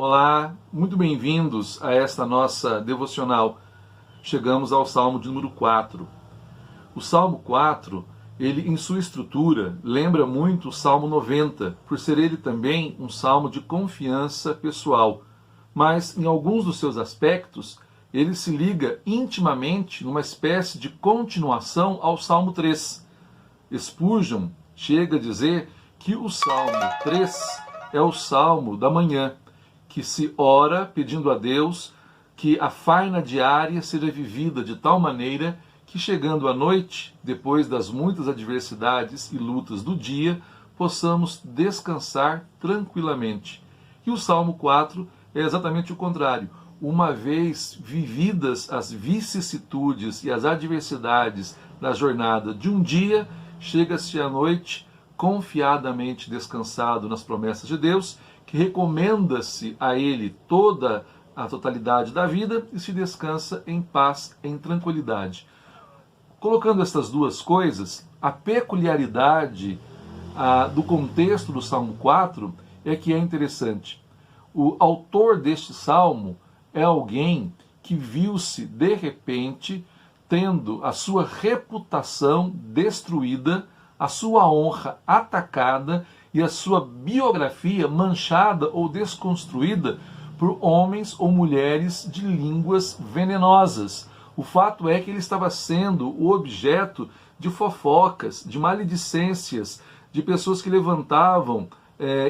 Olá, muito bem-vindos a esta nossa devocional. Chegamos ao Salmo de número 4. O Salmo 4, ele em sua estrutura lembra muito o Salmo 90, por ser ele também um salmo de confiança pessoal. Mas em alguns dos seus aspectos, ele se liga intimamente numa espécie de continuação ao Salmo 3. Spurgeon chega a dizer que o Salmo 3 é o Salmo da manhã, que se ora pedindo a Deus que a faina diária seja vivida de tal maneira que, chegando à noite, depois das muitas adversidades e lutas do dia, possamos descansar tranquilamente. E o Salmo 4 é exatamente o contrário. Uma vez vividas as vicissitudes e as adversidades da jornada de um dia, chega-se à noite confiadamente descansado nas promessas de Deus, que recomenda-se a ele toda a totalidade da vida e se descansa em paz, em tranquilidade. Colocando estas duas coisas, a peculiaridade do contexto do Salmo 4 é que é interessante. O autor deste salmo é alguém que viu-se, de repente, tendo a sua reputação destruída, a sua honra atacada e a sua biografia manchada ou desconstruída por homens ou mulheres de línguas venenosas. O fato é que ele estava sendo o objeto de fofocas, de maledicências, de pessoas que levantavam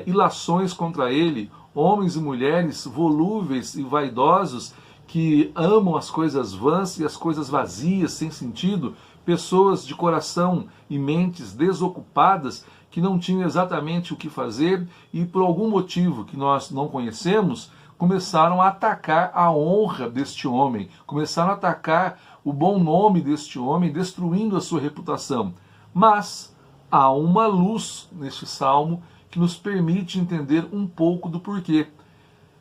ilações contra ele, homens e mulheres volúveis e vaidosos que amam as coisas vãs e as coisas vazias, sem sentido, pessoas de coração e mentes desocupadas que não tinham exatamente o que fazer e, por algum motivo que nós não conhecemos, começaram a atacar a honra deste homem, começaram a atacar o bom nome deste homem, destruindo a sua reputação. Mas há uma luz neste salmo que nos permite entender um pouco do porquê.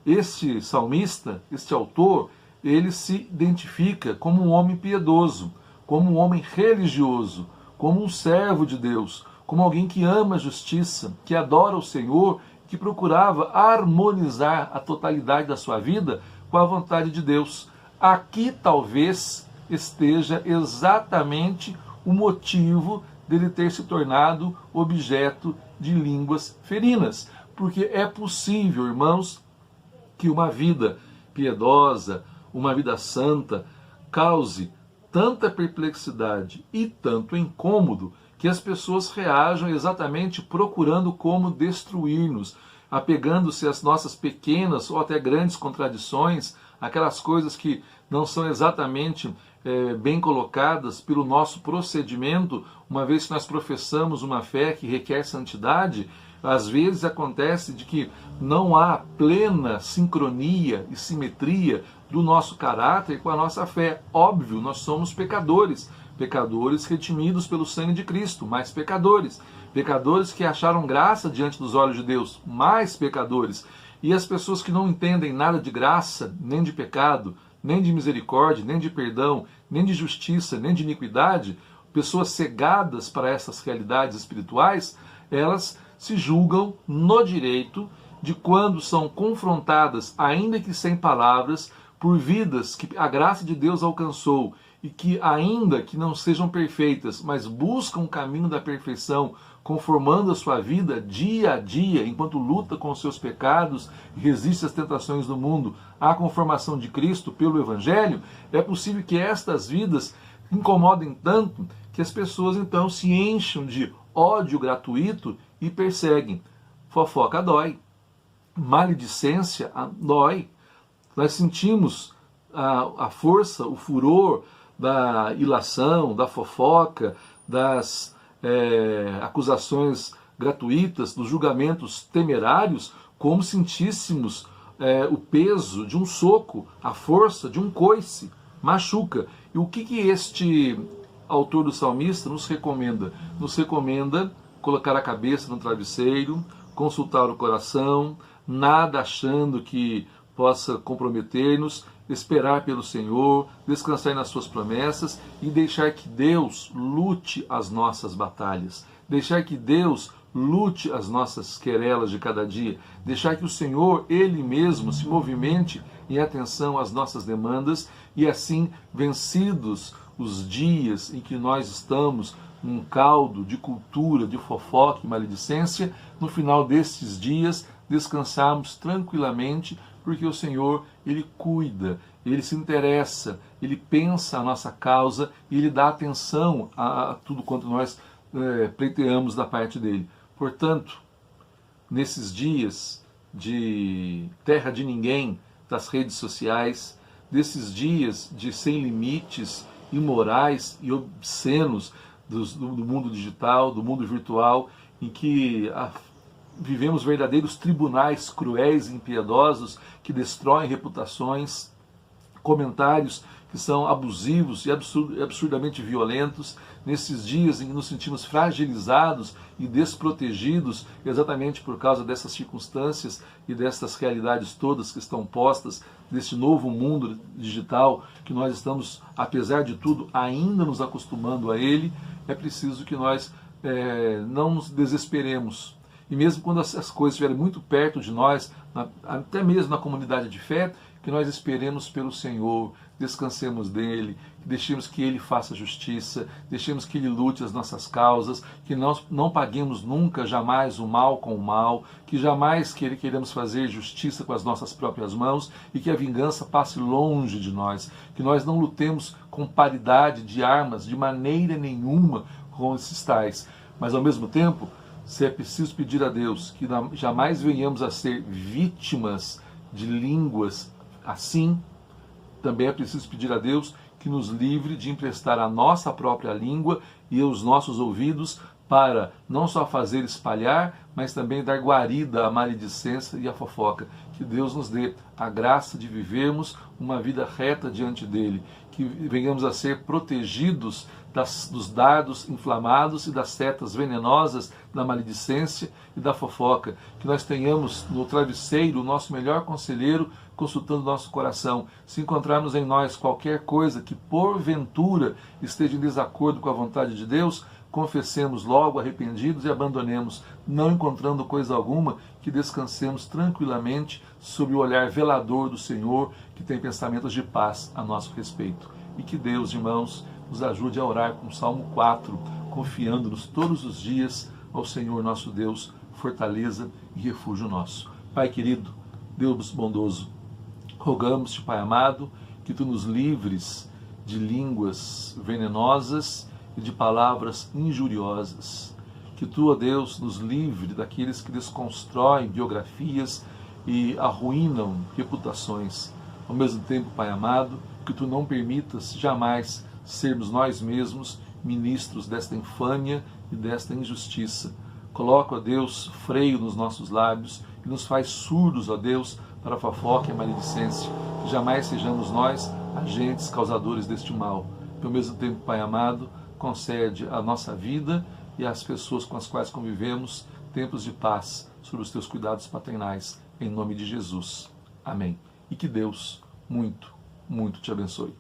Este salmista, este autor, ele se identifica como um homem piedoso, como um homem religioso, como um servo de Deus, como alguém que ama a justiça, que adora o Senhor, que procurava harmonizar a totalidade da sua vida com a vontade de Deus. Aqui talvez esteja exatamente o motivo dele ter se tornado objeto de línguas ferinas. Porque é possível, irmãos, que uma vida piedosa, uma vida santa, cause tanta perplexidade e tanto incômodo que as pessoas reajam exatamente procurando como destruir-nos, apegando-se às nossas pequenas ou até grandes contradições, aquelas coisas que não são exatamente bem colocadas pelo nosso procedimento, uma vez que nós professamos uma fé que requer santidade. Às vezes acontece de que não há plena sincronia e simetria do nosso caráter com a nossa fé. Óbvio, nós somos pecadores, pecadores redimidos pelo sangue de Cristo, mais pecadores, pecadores que acharam graça diante dos olhos de Deus, mais pecadores. E as pessoas que não entendem nada de graça, nem de pecado, nem de misericórdia, nem de perdão, nem de justiça, nem de iniquidade, pessoas cegadas para essas realidades espirituais, elas se julgam no direito de, quando são confrontadas, ainda que sem palavras, por vidas que a graça de Deus alcançou e que, ainda que não sejam perfeitas, mas buscam o caminho da perfeição, conformando a sua vida dia a dia, enquanto luta com os seus pecados e resiste às tentações do mundo, à conformação de Cristo pelo Evangelho, é possível que estas vidas incomodem tanto que as pessoas então se enchem de ódio gratuito e perseguem. Fofoca dói, maledicência dói. Nós sentimos a força, o furor da ilação, da fofoca, das acusações gratuitas, dos julgamentos temerários, como sentíssemos o peso de um soco, a força de um coice, machuca. E o que este autor do salmista nos recomenda? Nos recomenda colocar a cabeça no travesseiro, consultar o coração, nada achando que possa comprometer-nos, esperar pelo Senhor, descansar nas suas promessas e deixar que Deus lute as nossas batalhas. Deixar que Deus lute as nossas querelas de cada dia, deixar que o Senhor, Ele mesmo, se movimente em atenção às nossas demandas e assim, vencidos os dias em que nós estamos num caldo de cultura, de fofoca e maledicência, no final destes dias descansarmos tranquilamente, porque o Senhor, Ele cuida, Ele se interessa, Ele pensa a nossa causa e Ele dá atenção a tudo quanto nós pleiteamos da parte dEle. Portanto, nesses dias de terra de ninguém das redes sociais, desses dias de sem limites, imorais e obscenos do mundo digital, do mundo virtual, em que vivemos verdadeiros tribunais cruéis e impiedosos que destroem reputações, comentários que são abusivos e absurdamente violentos, nesses dias em que nos sentimos fragilizados e desprotegidos exatamente por causa dessas circunstâncias e dessas realidades todas que estão postas deste novo mundo digital que nós estamos, apesar de tudo, ainda nos acostumando a ele, é preciso que nós não nos desesperemos. E mesmo quando as coisas estiverem muito perto de nós, até mesmo na comunidade de fé, que nós esperemos pelo Senhor, descansemos dele, deixemos que ele faça justiça, deixemos que ele lute as nossas causas, que nós não paguemos nunca, jamais o mal com o mal, que jamais queremos fazer justiça com as nossas próprias mãos e que a vingança passe longe de nós, que nós não lutemos com paridade de armas de maneira nenhuma com esses tais, mas ao mesmo tempo, se é preciso pedir a Deus que jamais venhamos a ser vítimas de línguas assim, também é preciso pedir a Deus que nos livre de emprestar a nossa própria língua e os nossos ouvidos para não só fazer espalhar, mas também dar guarida à maledicência e à fofoca. Que Deus nos dê a graça de vivermos uma vida reta diante dele, que venhamos a ser protegidos dos dardos inflamados e das setas venenosas da maledicência e da fofoca, que nós tenhamos no travesseiro o nosso melhor conselheiro consultando nosso coração. Se encontrarmos em nós qualquer coisa que porventura esteja em desacordo com a vontade de Deus, confessemos logo arrependidos e abandonemos, não encontrando coisa alguma, que descansemos tranquilamente sob o olhar velador do Senhor, que tem pensamentos de paz a nosso respeito. E que Deus, irmãos, nos ajude a orar com o Salmo 4, confiando-nos todos os dias ao Senhor nosso Deus, fortaleza e refúgio nosso. Pai querido, Deus bondoso, rogamos-te, Pai amado, que Tu nos livres de línguas venenosas e de palavras injuriosas. Que Tu, ó Deus, nos livre daqueles que desconstroem biografias e arruinam reputações. Ao mesmo tempo, Pai amado, que Tu não permitas jamais sermos nós mesmos ministros desta infâmia e desta injustiça. Coloca, ó Deus, freio nos nossos lábios e nos faz surdos, ó Deus, para a fofoca e a maledicência. Que jamais sejamos nós agentes causadores deste mal. E ao mesmo tempo, Pai amado, concede à nossa vida e às pessoas com as quais convivemos tempos de paz sob os Teus cuidados paternais. Em nome de Jesus. Amém. E que Deus muito, muito te abençoe.